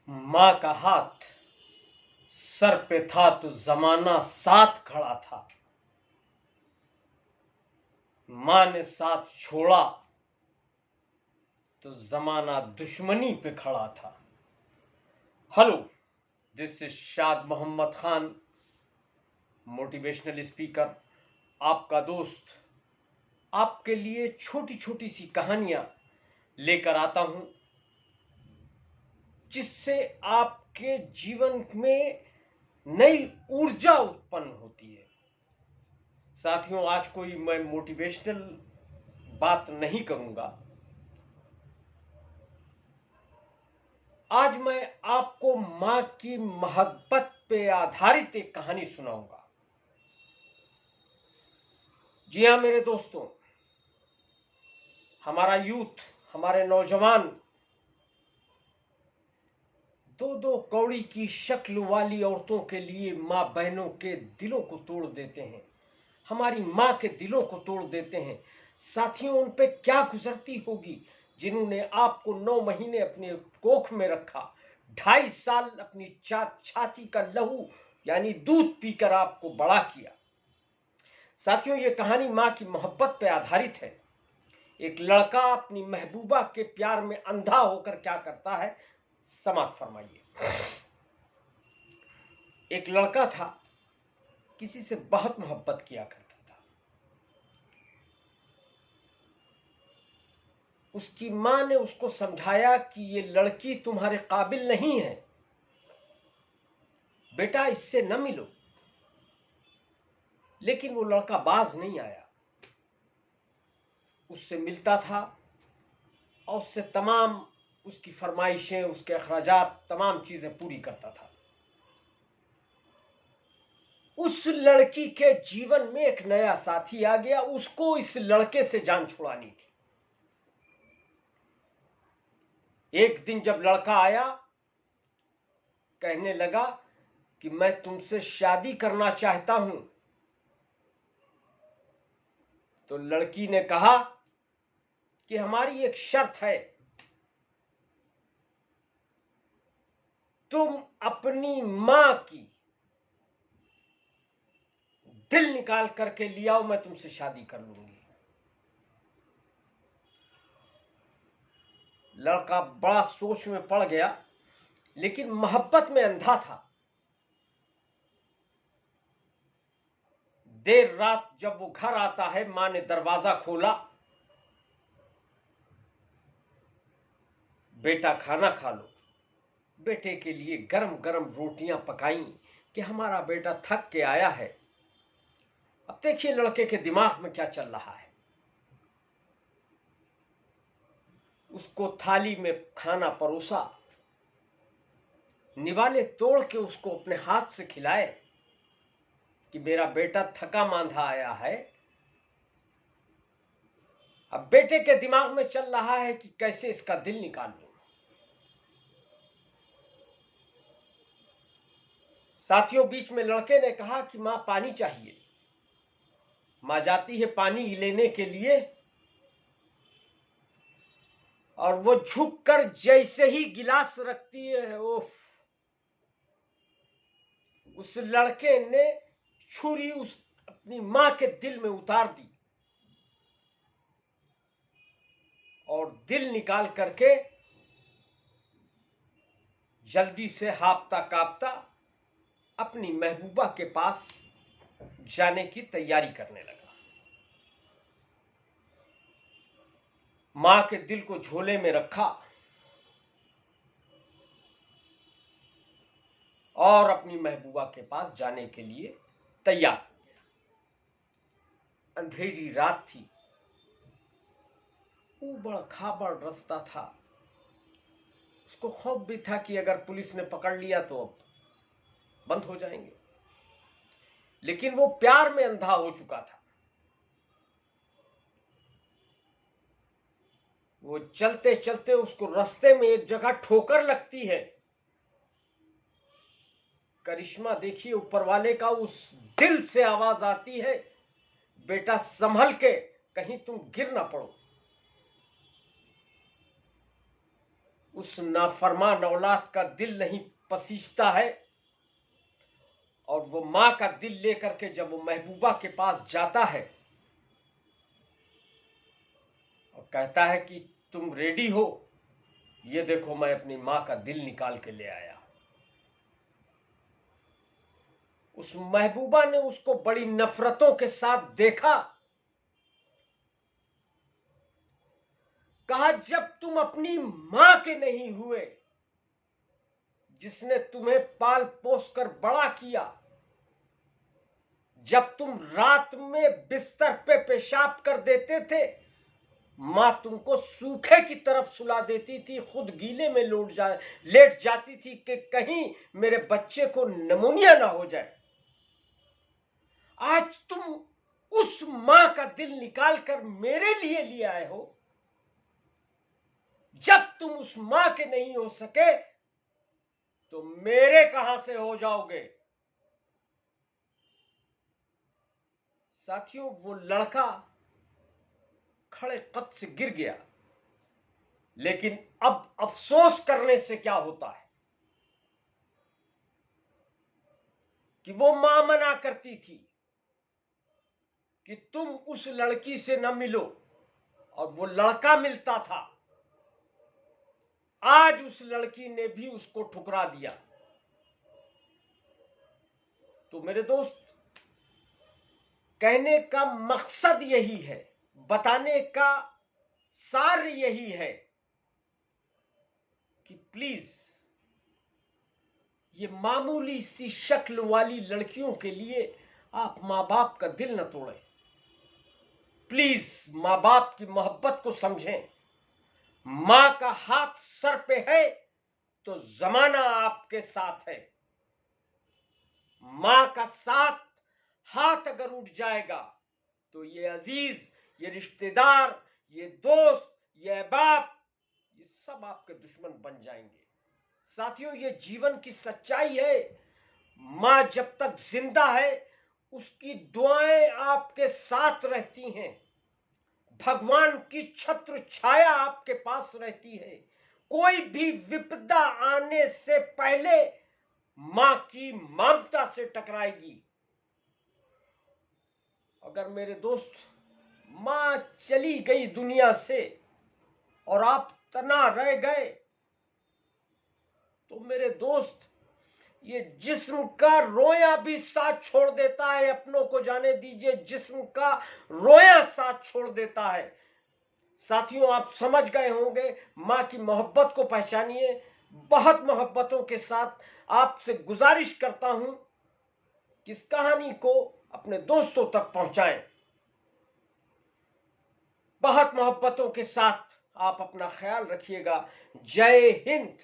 माँ का हाथ सर पे था तो जमाना साथ खड़ा था। माँ ने साथ छोड़ा तो जमाना दुश्मनी पे खड़ा था। हेलो, दिस इज शाद मोहम्मद खान, मोटिवेशनल स्पीकर, आपका दोस्त। आपके लिए छोटी छोटी सी कहानियां लेकर आता हूं जिससे आपके जीवन में नई ऊर्जा उत्पन्न होती है। साथियों, आज कोई मैं मोटिवेशनल बात नहीं करूंगा। आज मैं आपको मां की मोहब्बत पे आधारित एक कहानी सुनाऊंगा। जी हां मेरे दोस्तों, हमारा यूथ, हमारे नौजवान दो दो कौड़ी की शक्ल वाली औरतों के लिए मां बहनों के दिलों को तोड़ देते हैं, हमारी मां के दिलों को तोड़ देते हैं। साथियों, उन पे क्या गुजरती होगी जिन्होंने आपको 9 महीने अपने कोख में रखा, 2.5 साल अपनी छाती का लहू यानी दूध पीकर आपको बड़ा किया। साथियों, ये कहानी मां की मोहब्बत पर आधारित है। एक लड़का अपनी महबूबा के प्यार में अंधा होकर क्या करता है, समाप्त फरमाइए। एक लड़का था, किसी से बहुत मोहब्बत किया करता था। उसकी मां ने उसको समझाया कि ये लड़की तुम्हारे काबिल नहीं है, बेटा इससे न मिलो। लेकिन वो लड़का बाज नहीं आया। उससे मिलता था और उससे तमाम उसकी फरमाइशें, उसके अखराजात, तमाम चीजें पूरी करता था। उस लड़की के जीवन में एक नया साथी आ गया। उसको इस लड़के से जान छुड़ानी थी। एक दिन जब लड़का आया, कहने लगा कि मैं तुमसे शादी करना चाहता हूं, तो लड़की ने कहा कि हमारी एक शर्त है, तुम अपनी मां की दिल निकाल करके ले आओ, मैं तुमसे शादी कर लूंगी। लड़का बड़ा सोच में पड़ गया, लेकिन मोहब्बत में अंधा था। देर रात जब वो घर आता है, मां ने दरवाजा खोला, बेटा खाना खा लो। बेटे के लिए गरम गरम रोटियां पकाई कि हमारा बेटा थक के आया है। अब देखिए लड़के के दिमाग में क्या चल रहा है। उसको थाली में खाना परोसा, निवाले तोड़ के उसको अपने हाथ से खिलाए कि मेरा बेटा थका मांधा आया है। अब बेटे के दिमाग में चल रहा है कि कैसे इसका दिल निकाल लूं। साथियों, बीच में लड़के ने कहा कि मां पानी चाहिए। मां जाती है पानी लेने के लिए, और वो झुककर जैसे ही गिलास रखती है, उस लड़के ने छुरी उस अपनी मां के दिल में उतार दी और दिल निकाल करके जल्दी से हांफता कांपता अपनी महबूबा के पास जाने की तैयारी करने लगा। मां के दिल को झोले में रखा और अपनी महबूबा के पास जाने के लिए तैयार हो गया। अंधेरी रात थी, ऊबड़ खाबड़ रास्ता था। उसको खौफ भी था कि अगर पुलिस ने पकड़ लिया तो अब बंद हो जाएंगे। लेकिन वो प्यार में अंधा हो चुका था। वो चलते चलते उसको रास्ते में एक जगह ठोकर लगती है। करिश्मा देखिए ऊपर वाले का, उस दिल से आवाज आती है, बेटा संभल के, कहीं तुम गिर ना पड़ो। उस नाफरमान औलाद का दिल नहीं पसीजता है, और वो मां का दिल लेकर के जब वो महबूबा के पास जाता है और कहता है कि तुम रेडी हो, ये देखो मैं अपनी मां का दिल निकाल के ले आया। उस महबूबा ने उसको बड़ी नफरतों के साथ देखा, कहा जब तुम अपनी मां के नहीं हुए, जिसने तुम्हें पाल पोस कर बड़ा किया, जब तुम रात में बिस्तर पे पेशाब कर देते थे, मां तुमको सूखे की तरफ सुला देती थी, खुद गीले में लेट जाती थी कि कहीं मेरे बच्चे को निमोनिया ना हो जाए। आज तुम उस मां का दिल निकाल कर मेरे लिए ले आए हो। जब तुम उस मां के नहीं हो सके तो मेरे कहां से हो जाओगे। साथियों, वो लड़का खड़े कद से गिर गया, लेकिन अब अफसोस करने से क्या होता है कि वो मां मना करती थी कि तुम उस लड़की से न मिलो, और वो लड़का मिलता था। आज उस लड़की ने भी उसको ठुकरा दिया। तो मेरे दोस्त, कहने का मकसद यही है, बताने का सार यही है कि प्लीज ये मामूली सी शक्ल वाली लड़कियों के लिए आप मां बाप का दिल न तोड़ें। प्लीज मां बाप की मोहब्बत को समझें। मां का हाथ सर पे है तो जमाना आपके साथ है। मां का साथ हाथ अगर उठ जाएगा तो ये अजीज, ये रिश्तेदार, ये दोस्त, ये अहबाब, ये सब आपके दुश्मन बन जाएंगे। साथियों, ये जीवन की सच्चाई है। मां जब तक जिंदा है उसकी दुआएं आपके साथ रहती हैं, भगवान की छत्र छाया आपके पास रहती है। कोई भी विपदा आने से पहले मां की ममता से टकराएगी। अगर मेरे दोस्त मां चली गई दुनिया से और आप तना रह गए, तो मेरे दोस्त, ये जिस्म का रोया भी साथ छोड़ देता है। अपनों को जाने दीजिए, जिस्म का रोया साथ छोड़ देता है। साथियों, आप समझ गए होंगे, मां की मोहब्बत को पहचानिए। बहुत मोहब्बतों के साथ आपसे गुजारिश करता हूं कि इस कहानी को अपने दोस्तों तक पहुंचाएं। बहुत मोहब्बतों के साथ आप अपना ख्याल रखिएगा। जय हिंद।